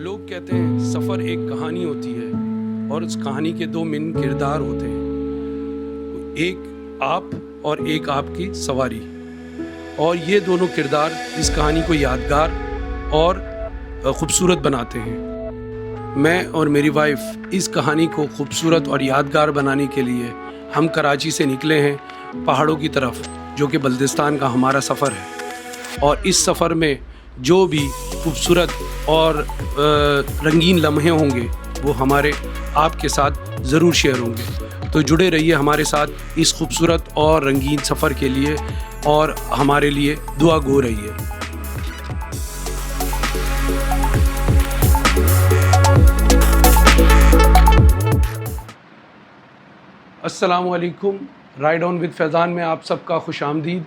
लोग कहते हैं सफ़र एक कहानी होती है और उस कहानी के दो मेन किरदार होते हैं, एक आप और एक आपकी सवारी। और ये दोनों किरदार इस कहानी को यादगार और ख़ूबसूरत बनाते हैं। मैं और मेरी वाइफ इस कहानी को ख़ूबसूरत और यादगार बनाने के लिए हम कराची से निकले हैं पहाड़ों की तरफ, जो कि बल्दिस्तान का हमारा सफ़र है। और इस सफ़र में जो भी खूबसूरत और रंगीन लम्हे होंगे वो हमारे आपके साथ ज़रूर शेयर होंगे। तो जुड़े रहिए हमारे साथ इस खूबसूरत और रंगीन सफ़र के लिए और हमारे लिए दुआ गो रहिए। अस्सलामु अलैकुम। राइड ऑन विद फैज़ान में आप सबका खुश आमदीद।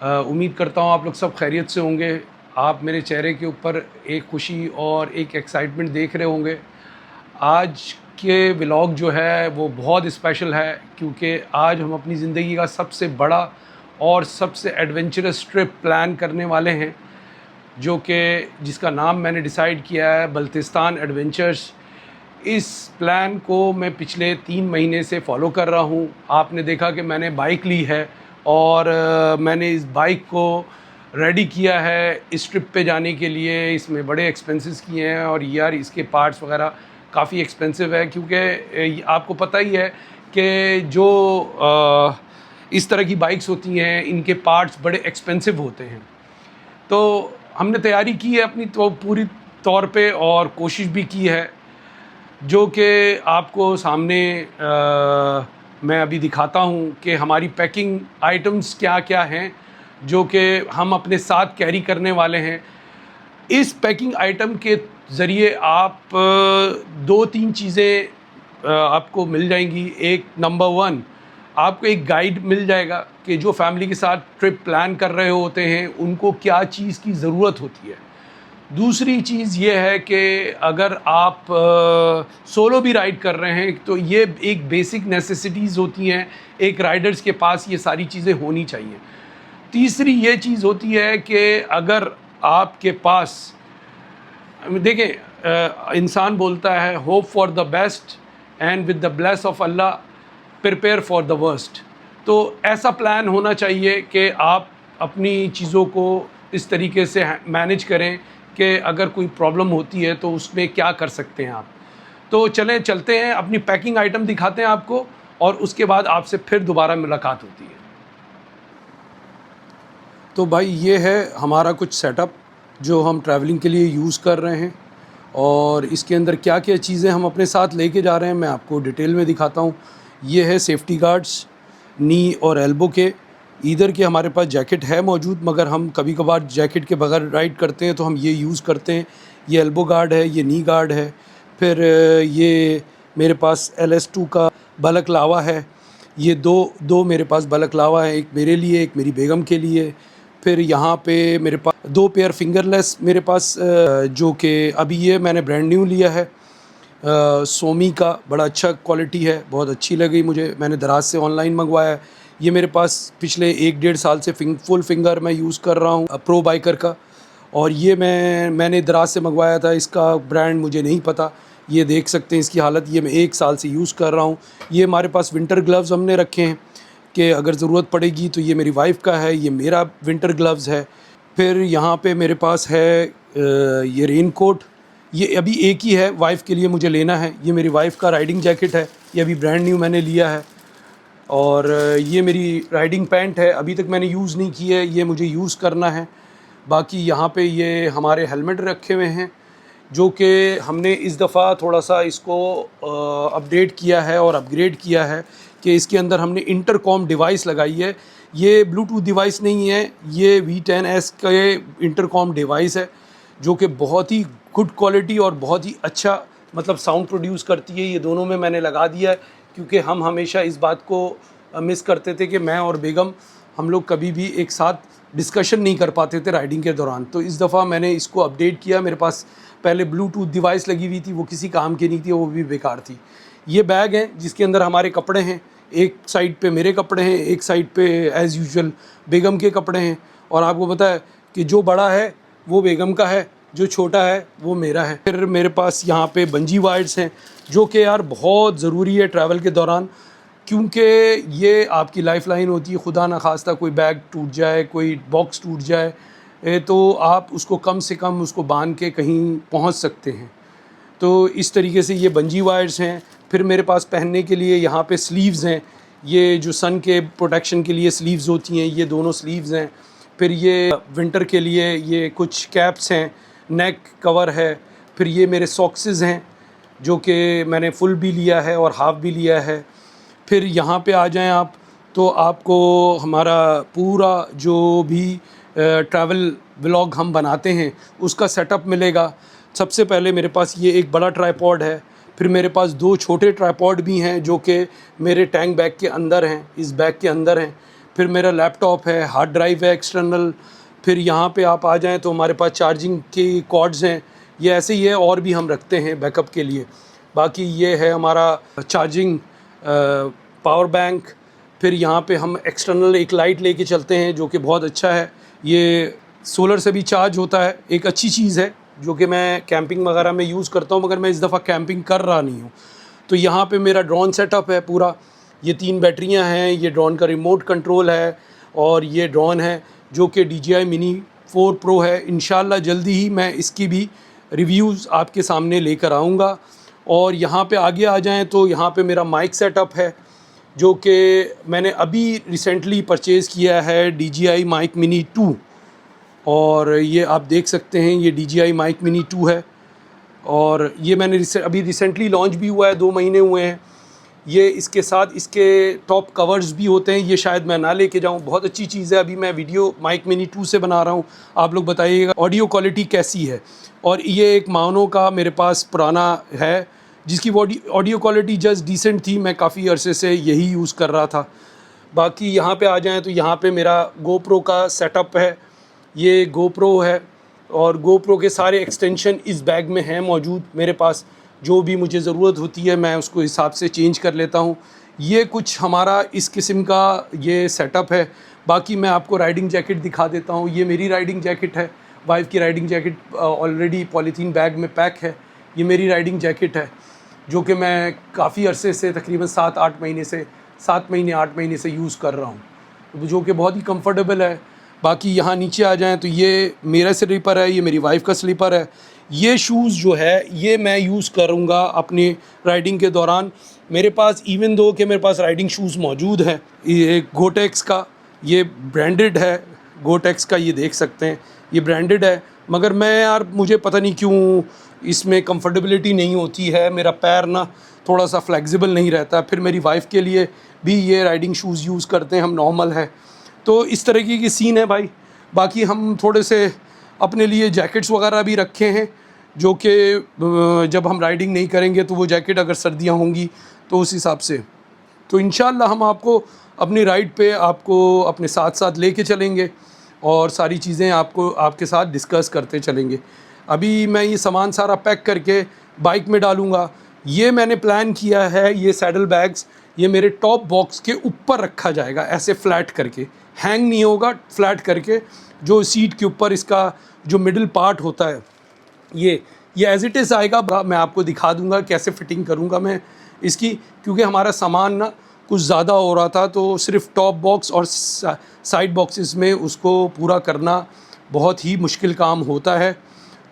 उम्मीद करता हूँ आप लोग सब खैरियत से होंगे। आप मेरे चेहरे के ऊपर एक खुशी और एक एक्साइटमेंट देख रहे होंगे। आज के व्लॉग जो है वो बहुत स्पेशल है, क्योंकि आज हम अपनी ज़िंदगी का सबसे बड़ा और सबसे एडवेंचरस ट्रिप प्लान करने वाले हैं, जो कि जिसका नाम मैंने डिसाइड किया है बल्तिस्तान एडवेंचर्स। इस प्लान को मैं पिछले 3 महीने से फॉलो कर रहा हूँ। आपने देखा कि मैंने बाइक ली है और मैंने इस बाइक को रेडी किया है इस ट्रिप पे जाने के लिए। इसमें बड़े एक्सपेंसेस किए हैं और यार इसके पार्ट्स वगैरह काफ़ी एक्सपेंसिव है, क्योंकि आपको पता ही है कि जो इस तरह की बाइक्स होती हैं इनके पार्ट्स बड़े एक्सपेंसिव होते हैं। तो हमने तैयारी की है अपनी तो पूरी तौर पे और कोशिश भी की है, जो कि आपको सामने मैं अभी दिखाता हूँ कि हमारी पैकिंग आइटम्स क्या क्या हैं जो कि हम अपने साथ कैरी करने वाले हैं। इस पैकिंग आइटम के ज़रिए आप 2-3 चीज़ें आपको मिल जाएंगी। एक नंबर 1 आपको एक गाइड मिल जाएगा कि जो फैमिली के साथ ट्रिप प्लान कर रहे होते हैं उनको क्या चीज़ की ज़रूरत होती है। दूसरी चीज़ ये है कि अगर आप सोलो भी राइड कर रहे हैं तो ये एक बेसिक नेसेसिटीज़ होती हैं, एक राइडर्स के पास ये सारी चीज़ें होनी चाहिए। तीसरी ये चीज़ होती है कि अगर आपके पास देखें, इंसान बोलता है hope for the best and with the bless of Allah prepare for the worst. तो ऐसा प्लान होना चाहिए कि आप अपनी चीज़ों को इस तरीके से मैनेज करें कि अगर कोई प्रॉब्लम होती है तो उसमें क्या कर सकते हैं आप। तो चलते हैं, अपनी पैकिंग आइटम दिखाते हैं आपको और उसके बाद आपसे फिर दोबारा मुलाकात होती है। तो भाई ये है हमारा कुछ सेटअप जो हम ट्रैवलिंग के लिए यूज़ कर रहे हैं, और इसके अंदर क्या क्या चीज़ें हम अपने साथ लेके जा रहे हैं मैं आपको डिटेल में दिखाता हूँ। ये है सेफ्टी गार्ड्स, नी और एल्बो के। इधर के हमारे पास जैकेट है मौजूद, मगर हम कभी कभार जैकेट के बगैर राइड करते हैं तो हम ये यूज़ करते हैं। ये एल्बो गार्ड है, ये नी गार्ड है। फिर ये मेरे पास LS2 का बलकलावा है। ये दो मेरे पास बलकलावा है, एक मेरे लिए एक मेरी बेगम के लिए। फिर यहाँ पे मेरे पास 2 पेयर फिंगरलेस मेरे पास, जो कि अभी ये मैंने ब्रांड न्यू लिया है सोमी का। बड़ा अच्छा क्वालिटी है, बहुत अच्छी लगी मुझे, मैंने दराज से ऑनलाइन मंगवाया है। ये मेरे पास पिछले 1-1.5 साल से फुल फिंगर मैं यूज़ कर रहा हूँ प्रो बाइकर का। और ये मैंने दराज से मंगवाया था, इसका ब्रांड मुझे नहीं पता। ये देख सकते हैं इसकी हालत, ये मैं 1 साल से यूज़ कर रहा हूँ। ये हमारे पास विंटर ग्लव्स हमने रखे हैं कि अगर ज़रूरत पड़ेगी तो ये मेरी वाइफ का है, ये मेरा विंटर ग्लव्स है। फिर यहाँ पे मेरे पास है ये रेन कोट, ये अभी एक ही है, वाइफ के लिए मुझे लेना है। ये मेरी वाइफ का राइडिंग जैकेट है, ये अभी ब्रांड न्यू मैंने लिया है। और ये मेरी राइडिंग पैंट है, अभी तक मैंने यूज़ नहीं की है, ये मुझे यूज़ करना है। बाकी यहाँ पे ये हमारे हेलमेट रखे हुए हैं, जो कि हमने इस दफ़ा थोड़ा सा इसको अपडेट किया है और अपग्रेड किया है कि इसके अंदर हमने इंटरकॉम डिवाइस लगाई है। ये ब्लूटूथ डिवाइस नहीं है, ये V10S के इंटरकॉम डिवाइस है, जो कि बहुत ही गुड क्वालिटी और बहुत ही अच्छा मतलब साउंड प्रोड्यूस करती है। ये दोनों में मैंने लगा दिया है, क्योंकि हम हमेशा इस बात को मिस करते थे कि मैं और बेगम हम लोग कभी भी एक साथ डिस्कशन नहीं कर पाते थे राइडिंग के दौरान। तो इस दफ़ा मैंने इसको अपडेट किया। मेरे पास पहले ब्लूटूथ डिवाइस लगी हुई थी, वो किसी काम की नहीं थी, वो भी बेकार थी। ये बैग है जिसके अंदर हमारे कपड़े हैं, एक साइड पे मेरे कपड़े हैं, एक साइड पे एज़ यूजुअल बेगम के कपड़े हैं। और आपको पता है कि जो बड़ा है वो बेगम का है जो छोटा है वो मेरा है। फिर मेरे पास यहाँ पे बंजी वायर्स हैं जो कि यार बहुत ज़रूरी है ट्रैवल के दौरान, क्योंकि ये आपकी लाइफ लाइन होती है। खुदा न खास्ता कोई बैग टूट जाए, कोई बॉक्स टूट जाए, तो आप उसको कम से कम उसको बांध के कहीं पहुँच सकते हैं। तो इस तरीके से ये बंजी वायर्स हैं। फिर मेरे पास पहनने के लिए यहाँ पे स्लीव्स हैं, ये जो सन के प्रोटेक्शन के लिए स्लीव्स होती हैं, ये दोनों स्लीव्स हैं। फिर ये विंटर के लिए ये कुछ कैप्स हैं, नेक कवर है। फिर ये मेरे सॉक्सेस हैं जो कि मैंने फुल भी लिया है और हाफ़ भी लिया है। फिर यहाँ पे आ जाएं आप, तो आपको हमारा पूरा जो भी ट्रैवल व्लॉग हम बनाते हैं उसका सेटअप मिलेगा। सबसे पहले मेरे पास ये एक बड़ा ट्राइपॉड है, फिर मेरे पास 2 छोटे ट्राइपॉड भी हैं जो कि मेरे टैंक बैग के अंदर हैं, इस बैग के अंदर हैं। फिर मेरा लैपटॉप है, हार्ड ड्राइव है एक्सटर्नल। फिर यहाँ पे आप आ जाएं तो हमारे पास चार्जिंग की कॉर्ड्स हैं, ये ऐसे ही है, और भी हम रखते हैं बैकअप के लिए। बाकी ये है हमारा चार्जिंग पावर बैंक। फिर यहाँ पे हम एक्सटर्नल एक लाइट लेके चलते हैं जो कि बहुत अच्छा है, ये सोलर से भी चार्ज होता है। एक अच्छी चीज़ है जो कि मैं कैंपिंग वगैरह में यूज़ करता हूँ, मगर मैं इस दफ़ा कैंपिंग कर रहा नहीं हूँ। तो यहाँ पे मेरा ड्रोन सेटअप है पूरा, ये 3 बैटरियाँ हैं, ये ड्रोन का रिमोट कंट्रोल है, और ये ड्रोन है जो कि DJI Mini 4 Pro है। इंशाल्लाह जल्दी ही मैं इसकी भी रिव्यूज़ आपके सामने लेकर आऊँगा। और यहाँ पे आगे आ जाएँ तो यहाँ पे मेरा माइक सेटअप है जो कि मैंने अभी रिसेंटली परचेज़ किया है, DJI Mic Mini 2। और ये आप देख सकते हैं, ये DJI Mic Mini 2 है, और ये मैंने अभी रिसेंटली लॉन्च भी हुआ है, 2 महीने हुए हैं। ये इसके साथ इसके टॉप कवर्स भी होते हैं, ये शायद मैं ना लेके जाऊं, बहुत अच्छी चीज़ है। अभी मैं वीडियो Mic Mini 2 से बना रहा हूं, आप लोग बताइएगा ऑडियो क्वालिटी कैसी है। और ये एक मानो का मेरे पास पुराना है जिसकी ऑडियो क्वालिटी जस्ट डिसेंट थी, मैं काफ़ी अरसे से यही यूज़ कर रहा था। बाकी यहाँ पे आ जाएँ तो यहाँ पे मेरा GoPro का सेटअप है, ये GoPro है, और GoPro के सारे एक्सटेंशन इस बैग में हैं मौजूद मेरे पास। जो भी मुझे ज़रूरत होती है मैं उसको हिसाब से चेंज कर लेता हूँ। ये कुछ हमारा इस किस्म का ये सेटअप है। बाकी मैं आपको राइडिंग जैकेट दिखा देता हूँ, ये मेरी राइडिंग जैकेट है, वाइफ की riding jacket already polythene bag में पैक है। ये मेरी राइडिंग जैकेट है जो कि मैं काफ़ी अरसे से, तकरीबन 7 महीने 8 महीने से यूज़ कर रहा हूँ, जो कि बहुत ही कंफर्टेबल है। बाकी यहाँ नीचे आ जाएं तो ये मेरा स्लीपर है, ये मेरी वाइफ का स्लीपर है। ये शूज़ जो है ये मैं यूज़ करूँगा अपनी राइडिंग के दौरान। मेरे पास इवन दो कि मेरे पास राइडिंग शूज़ मौजूद हैं, ये गोटेक्स का, ये ब्रांडेड है गोटेक्स का, ये देख सकते हैं ये ब्रांडेड है। मगर मैं यार, मुझे पता नहीं क्यों इसमें कंफर्टेबिलिटी नहीं होती है, मेरा पैर ना थोड़ा सा फ्लेक्सिबल नहीं रहता। फिर मेरी वाइफ के लिए भी ये राइडिंग शूज़ यूज़ करते हैं हम, नॉर्मल है। तो इस तरीके की सीन है भाई। बाकी हम थोड़े से अपने लिए जैकेट्स वगैरह भी रखे हैं जो कि जब हम राइडिंग नहीं करेंगे तो वो जैकेट अगर सर्दियाँ होंगी तो उस हिसाब से। तो इंशाल्लाह हम आपको अपनी राइड पे आपको अपने साथ साथ लेके चलेंगे और सारी चीज़ें आपको आपके साथ डिस्कस करते चलेंगे। अभी मैं ये सामान सारा पैक करके बाइक में डालूँगा। ये मैंने प्लान किया है, ये सैडल बैग्स ये मेरे टॉप बॉक्स के ऊपर रखा जाएगा, ऐसे फ्लैट करके, हैंग नहीं होगा, फ्लैट करके। जो सीट के ऊपर इसका जो मिडिल पार्ट होता है ये एज इट इज़ आएगा। मैं आपको दिखा दूंगा कैसे फ़िटिंग करूंगा मैं इसकी, क्योंकि हमारा सामान ना कुछ ज़्यादा हो रहा था, तो सिर्फ टॉप बॉक्स और साइड बॉक्सेस में उसको पूरा करना बहुत ही मुश्किल काम होता है।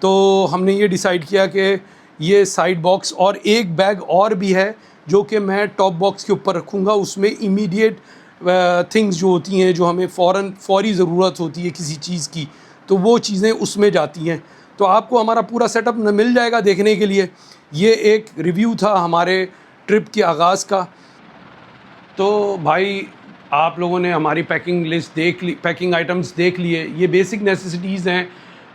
तो हमने ये डिसाइड किया कि ये साइड बॉक्स और एक बैग और भी है जो कि मैं टॉप बॉक्स के ऊपर रखूँगा। उसमें इमीडिएट थिंग्स जो होती हैं, जो हमें फौरी ज़रूरत होती है किसी चीज़ की, तो वो चीज़ें उसमें जाती हैं। तो आपको हमारा पूरा सेटअप मिल जाएगा देखने के लिए। ये एक रिव्यू था हमारे ट्रिप के आगाज़ का। तो भाई, आप लोगों ने हमारी पैकिंग लिस्ट देख ली, पैकिंग आइटम्स देख लिए। ये बेसिक नेसेसिटीज़ हैं।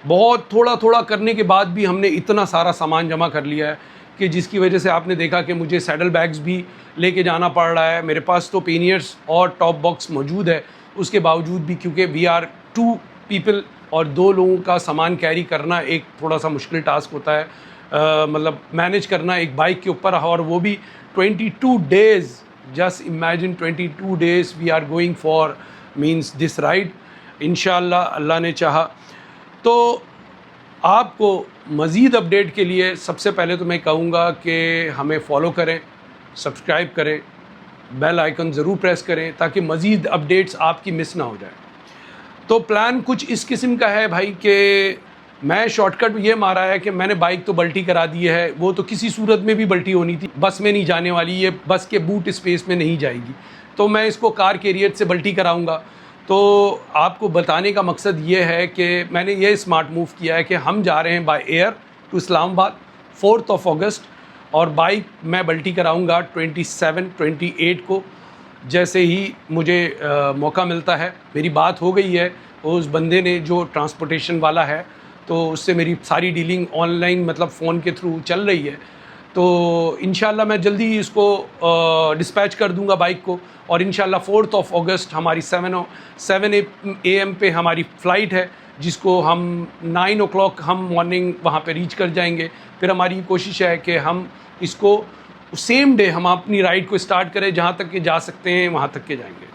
बहुत थोड़ा थोड़ा करने के बाद भी हमने इतना सारा सामान जमा कर लिया है कि जिसकी वजह से आपने देखा कि मुझे सैडल बैग्स भी लेके जाना पड़ रहा है। मेरे पास तो पेनियर्स और टॉप बॉक्स मौजूद है, उसके बावजूद भी, क्योंकि वी आर 2 पीपल और 2 लोगों का सामान कैरी करना एक थोड़ा सा मुश्किल टास्क होता है। मतलब मैनेज करना एक बाइक के ऊपर, और वो भी 22 days. Just imagine 22 days we are going for means this ride. इंशाल्लाह अल्लाह ने चाहा तो आपको मज़ीद अपडेट के लिए सबसे पहले तो मैं कहूँगा कि हमें फॉलो करें, सब्सक्राइब करें, बेल आइकन ज़रूर प्रेस करें ताकि मज़ीद अपडेट्स आपकी मिस ना हो जाए। तो प्लान कुछ इस किस्म का है भाई कि मैं शॉर्टकट ये मारा है कि मैंने बाइक तो बल्टी करा दी है, वो तो किसी सूरत में भी बल्टी होनी थी, बस में नहीं जाने वाली, ये बस के बूट स्पेस में नहीं जाएगी, तो मैं इसको कार कैरियर से बल्टी कराऊंगा। तो आपको बताने का मकसद ये है कि मैंने ये स्मार्ट मूव किया है कि हम जा रहे हैं बाय एयर टू इस्लामाबाद 4 अगस्त, और बाइक मैं बल्टी कराऊंगा 27-28 को। जैसे ही मुझे मौका मिलता है, मेरी बात हो गई है उस बंदे ने जो ट्रांसपोर्टेशन वाला है, तो उससे मेरी सारी डीलिंग ऑनलाइन मतलब फ़ोन के थ्रू चल रही है। तो इंशाल्लाह मैं जल्दी ही इसको डिस्पैच कर दूंगा बाइक को, और इंशाल्लाह 4 अगस्त हमारी 7 AM पे हमारी फ़्लाइट है, जिसको हम 9 o'clock हम मॉर्निंग वहाँ पे रीच कर जाएंगे। फिर हमारी कोशिश है कि हम इसको सेम डे हम अपनी राइड को स्टार्ट करें, जहाँ तक के जा सकते हैं वहाँ तक के जाएंगे।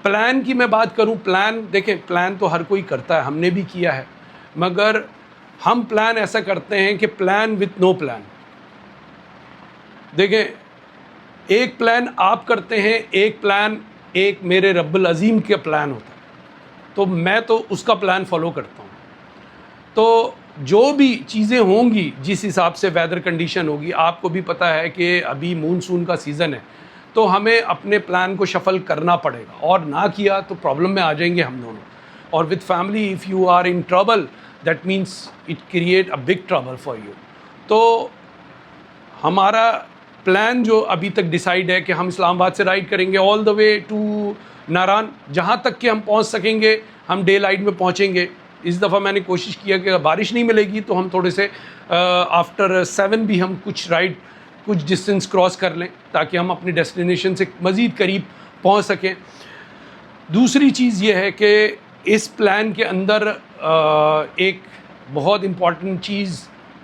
प्लान की मैं बात करूँ, प्लान देखें, प्लान तो हर कोई करता है, हमने भी किया है, मगर हम प्लान ऐसा करते हैं कि प्लान विथ नो प्लान। देखें, एक प्लान आप करते हैं, एक प्लान एक मेरे रब्बुल अज़ीम का प्लान होता है, तो मैं तो उसका प्लान फॉलो करता हूँ। तो जो भी चीज़ें होंगी, जिस हिसाब से वेदर कंडीशन होगी, आपको भी पता है कि अभी मानसून का सीज़न है, तो हमें अपने प्लान को शफल करना पड़ेगा, और ना किया तो प्रॉब्लम में आ जाएंगे हम दोनों। और with family if you are in trouble, that means it create a big trouble for you. तो हमारा प्लान जो अभी तक डिसाइड है कि हम इस्लामाबाद से राइड करेंगे ऑल द वे टू नारान, जहाँ तक कि हम पहुँच सकेंगे हम डे लाइट में पहुँचेंगे। इस दफ़ा मैंने कोशिश किया कि बारिश नहीं मिलेगी तो हम थोड़े से आफ्टर 7 भी हम कुछ डिस्टेंस क्रॉस कर लें, ताकि हम अपने डेस्टिनेशन से मज़ीद करीब पहुँच सकें। दूसरी चीज़ ये है कि इस प्लान के अंदर एक बहुत इम्पॉर्टेंट चीज़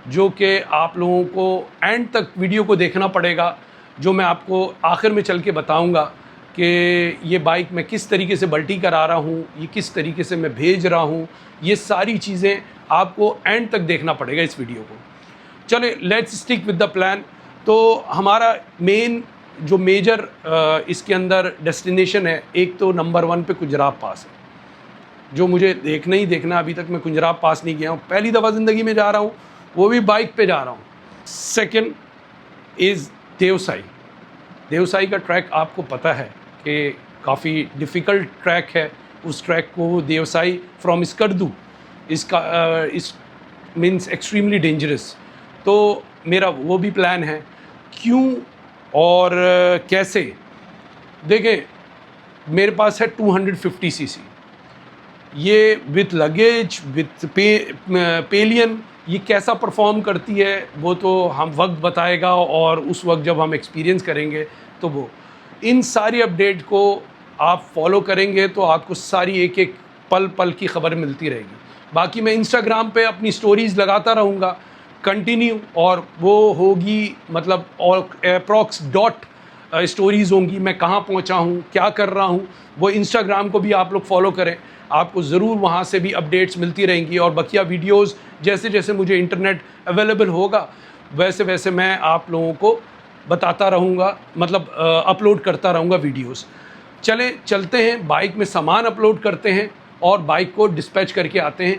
जो कि आप लोगों को एंड तक वीडियो को देखना पड़ेगा, जो मैं आपको आखिर में चल के बताऊंगा कि ये बाइक मैं किस तरीके से बल्टी करा रहा हूँ, ये किस तरीके से मैं भेज रहा हूँ, ये सारी चीज़ें आपको एंड तक देखना पड़ेगा इस वीडियो को। चले, let's stick with the plan. तो हमारा मेन जो मेजर इसके अंदर डेस्टिनेशन है, एक तो नंबर 1 पे कुजराब पास है, जो मुझे देखना ही देखना। अभी तक मैं कुजराब पास नहीं गया हूँ, पहली दफ़ा ज़िंदगी में जा रहा हूँ, वो भी बाइक पे जा रहा हूँ। Second is Deosai. देवसाई का ट्रैक आपको पता है कि काफ़ी डिफ़िकल्ट ट्रैक है। उस ट्रैक को देवसाई फ्रॉम स्कर्दू, इसका इस मीन्स एक्सट्रीमली डेंजरस। तो मेरा वो भी प्लान है। क्यों और कैसे, देखें, मेरे पास है 250 सीसी, ये विथ लगेज विथ पेलियन ये कैसा परफॉर्म करती है वो तो हम वक्त बताएगा, और उस वक्त जब हम एक्सपीरियंस करेंगे तो वो इन सारी अपडेट को आप फॉलो करेंगे तो आपको सारी एक एक पल पल की खबर मिलती रहेगी। बाकी मैं इंस्टाग्राम पे अपनी स्टोरीज़ लगाता रहूँगा कंटिन्यू, और वो होगी मतलब और अप्रॉक्स डॉट स्टोरीज़ होंगी, मैं कहाँ पहुँचा हूँ, क्या कर रहा हूँ। वो इंस्टाग्राम को भी आप लोग फॉलो करें, आपको ज़रूर वहाँ से भी अपडेट्स मिलती रहेंगी। और बकिया वीडियोस जैसे जैसे मुझे इंटरनेट अवेलेबल होगा वैसे वैसे मैं आप लोगों को बताता रहूँगा, मतलब अपलोड करता रहूँगा वीडियोस। चलते हैं, बाइक में सामान अपलोड करते हैं और बाइक को डिस्पैच करके आते हैं।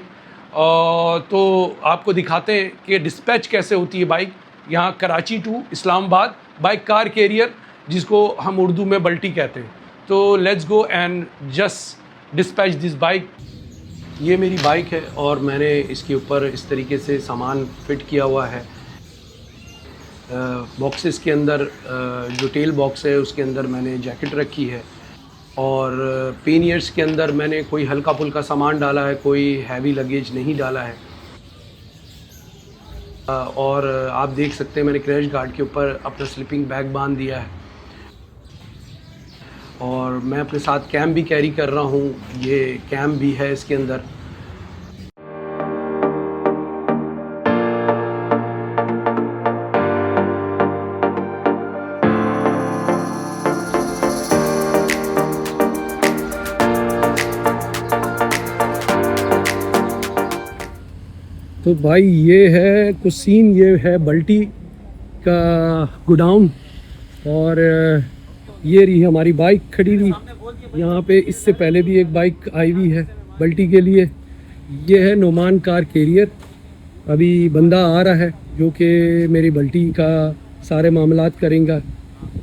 तो आपको दिखाते हैं कि डिस्पैच कैसे होती है बाइक यहाँ Karachi to Islamabad by car carrier, जिसको हम उर्दू में बल्टी कहते हैं। तो let's go and just dispatch this bike. ये मेरी बाइक है और मैंने इसके ऊपर इस तरीके से सामान फिट किया हुआ है। बॉक्सेस के अंदर जो टेल बॉक्स है उसके अंदर मैंने जैकेट रखी है, और पेनियर्स के अंदर मैंने कोई हल्का फुल्का सामान डाला है, कोई हैवी लगेज नहीं डाला है। और आप देख सकते हैं मैंने क्रैश गार्ड के ऊपर अपना स्लीपिंग बैग बांध दिया है, और मैं अपने साथ कैम भी कैरी कर रहा हूँ। ये कैम भी है इसके अंदर। तो भाई ये है कुछ सीन, ये है बल्टी का गोडाउन और ये रही हमारी बाइक खड़ी हुई यहाँ पे। इससे पहले भी एक बाइक आई हुई है बल्टी के लिए। ये है नोमान कार कैरियर। अभी बंदा आ रहा है जो कि मेरी बल्टी का सारे मामलात करेगा।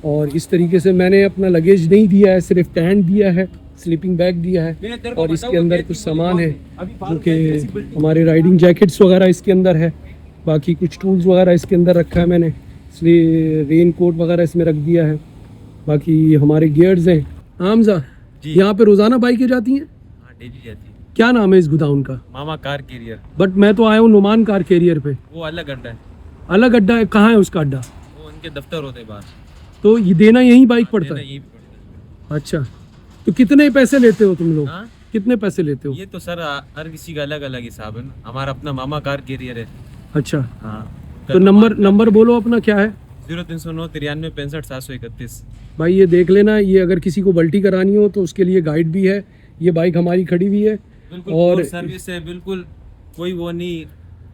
और इस तरीके से मैंने अपना लगेज नहीं दिया है, सिर्फ टेंट दिया है, स्लीपिंग बैग दिया है और इसके अंदर कुछ सामान है जो कि हमारे राइडिंग जैकेट्स वगैरह इसके अंदर है। बाकी कुछ टूल्स वगैरह इसके अंदर रखा है मैंने, इसलिए रेन कोट वगैरह इसमें रख दिया है। बाकी हमारे गियर्स हैं। हमजा यहाँ पे रोज़ाना बाइकें जाती हैं? हाँ, डेली जाती है। क्या नाम है इस गोदाउन का? मामा कार कैरियर। बट मैं तो आया हूँ नुमान कार कैरियर पे। वो अलग अड्डा है। अलग अड्डा है? कहाँ है उसका अड्डा? वो उनके दफ्तर होते हैं बाहर। तो ये देना यहीं बाइक पड़ता है? यही पड़ता अच्छा, तो कितने पैसे लेते हो तुम लोग? है। हाँ? कितने पैसे लेते हो? ये तो सर हर किसी का अलग अलग हिसाब है। हमारा अपना मामा कार कैरियर है। अच्छा, हाँ। तो नंबर बोलो अपना, क्या है? 0309 93 65 731। भाई ये देख लेना, ये अगर किसी को बल्टी करानी हो तो उसके लिए गाइड भी है। ये बाइक हमारी खड़ी हुई है बिल्कुल और सर्विस है, बिल्कुल कोई वो नहीं,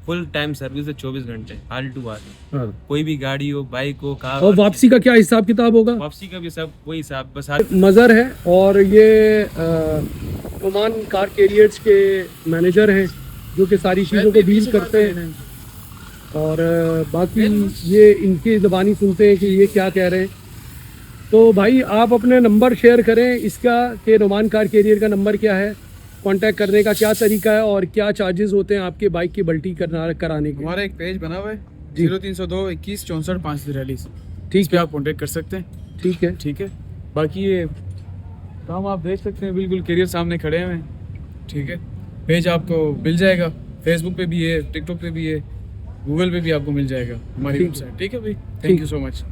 फुल टाइम सर्विस है, 24 घंटे आल टू आल। हाँ। कोई भी गाड़ी हो, बाइक हो, कार। और वापसी का क्या हिसाब किताब होगा? वापसी का भी सब वही हिसाब, बस मज़र है और ये नुमान कार कैरियर्स के मैनेजर हैं जो कि सारी चीज़ों को डील करते हैं। और बाकी ये इनकी ज़बानी सुनते हैं कि ये क्या कह रहे हैं। तो भाई आप अपने नंबर शेयर करें इसका कि नुमान कार कैरियर का नंबर क्या है, कांटेक्ट करने का क्या तरीका है और क्या चार्जेस होते हैं आपके बाइक की बल्टी कराने के। हमारा एक पेज बना हुआ है 0302 21 64 543। ठीक पे आप कांटेक्ट कर सकते हैं। ठीक है। ठीक है, बाकी ये काम आप देख सकते हैं, बिल्कुल कैरियर सामने खड़े हुए हैं। ठीक है, पेज आपको मिल जाएगा, फेसबुक पे भी है, टिकटॉक पे भी है, गूगल पे भी आपको मिल जाएगा हमारी वेबसाइट। ठीक है भाई, थैंक यू सो मच।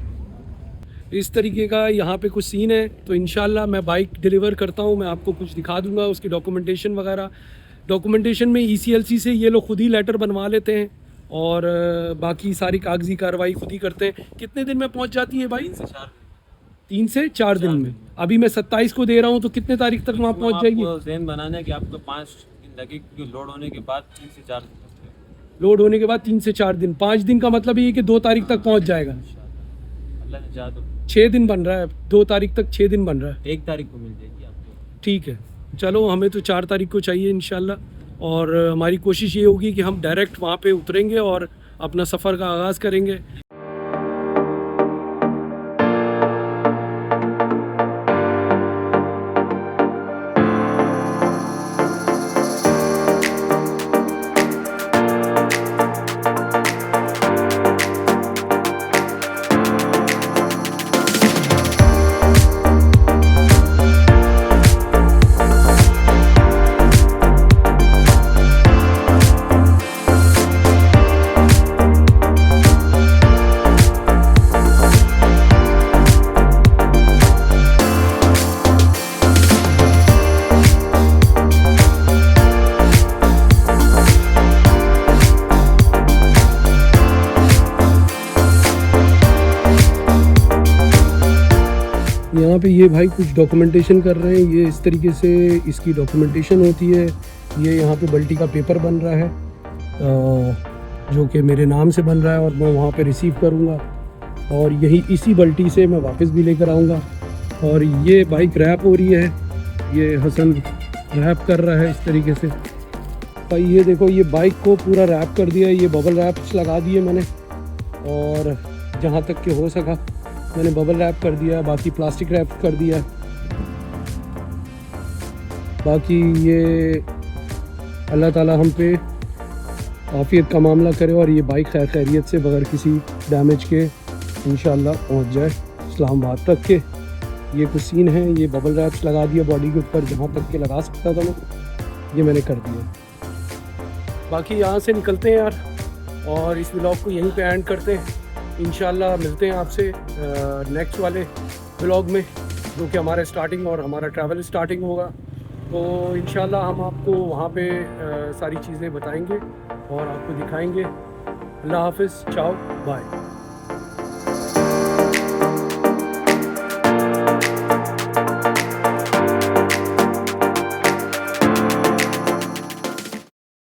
इस तरीके का यहाँ पे कुछ सीन है। तो इंशाल्लाह मैं बाइक डिलीवर करता हूँ, मैं आपको कुछ दिखा दूँगा उसकी डॉक्यूमेंटेशन वगैरह। डॉक्यूमेंटेशन में ECLC से ये लोग खुद ही लेटर बनवा लेते हैं और बाकी सारी कागजी कार्रवाई खुद ही करते हैं। कितने दिन में पहुँच जाती है भाई? 3 से 4 दिन में। अभी मैं 27 को दे रहा हूँ, तो कितने तारीख तक वहाँ पहुँच जाएगी? जहन बनाना है कि आपको 5 दिन लगेगी लोड होने के बाद, 3 से 4 दिन। लोड होने के बाद 3 से 4 दिन। 5 दिन का मतलब ये कि 2 तारीख तक पहुँच जाएगा। अल्लाह ने चाहा तो 6 दिन बन रहा है, 2 तारीख तक 6 दिन बन रहा है। 1 तारीख को मिल जाएगी आपको। ठीक है, चलो हमें तो 4 तारीख को चाहिए इंशाल्लाह। और हमारी कोशिश ये होगी कि हम डायरेक्ट वहाँ पे उतरेंगे और अपना सफ़र का आगाज़ करेंगे। यहाँ पे ये भाई कुछ डॉक्यूमेंटेशन कर रहे हैं। ये इस तरीके से इसकी डॉक्यूमेंटेशन होती है। ये यहाँ पे बल्टी का पेपर बन रहा है जो कि मेरे नाम से बन रहा है और मैं वहाँ पे रिसीव करूँगा और यही इसी बल्टी से मैं वापस भी लेकर आऊँगा। और ये बाइक रैप हो रही है, ये हसन रैप कर रहा है इस तरीके से। भाई ये देखो, ये बाइक को पूरा रैप कर दिया है। ये बबल रैप्स लगा दिए मैंने और जहाँ तक के हो सका मैंने बबल रैप कर दिया, बाकी प्लास्टिक रैप कर दिया। बाकी ये अल्लाह ताला हम पे आफियत का मामला करे और ये बाइक खैर खैरियत से बगैर किसी डैमेज के इंशाल्लाह पहुंच जाए इस्लामाबाद तक के। ये कुछ सीन है। ये बबल रैप्स लगा दिया बॉडी के ऊपर, जहाँ तक के लगा सकता था मैं, ये मैंने कर दिया। बाकी यहाँ से निकलते हैं यार और इस व्लॉग को यहीं पे एंड करते हैं। इंशाल्लाह मिलते हैं आपसे नेक्स्ट वाले व्लॉग में, जो कि हमारे स्टार्टिंग और हमारा ट्रैवल स्टार्टिंग होगा। तो इंशाल्लाह हम आपको वहाँ पे सारी चीज़ें बताएंगे और आपको दिखाएंगे। अल्लाह हाफ़िज़, चाओ, बाय।